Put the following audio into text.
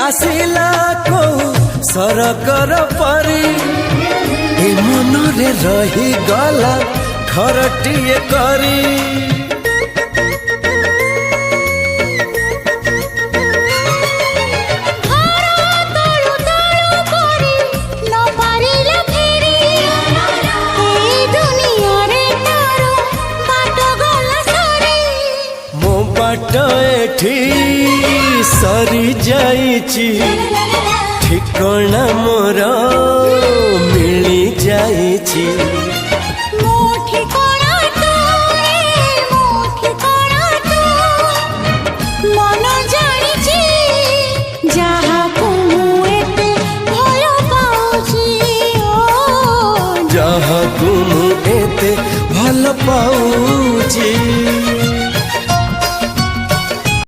आसिला को सरकर परी ए मनरे रही गला घरटिए करी सरी जाइची ठिकाना मोर मिली जाइची मन जानिची जहाँ को एते भल पाउची जहाँ को एते भल पाउची।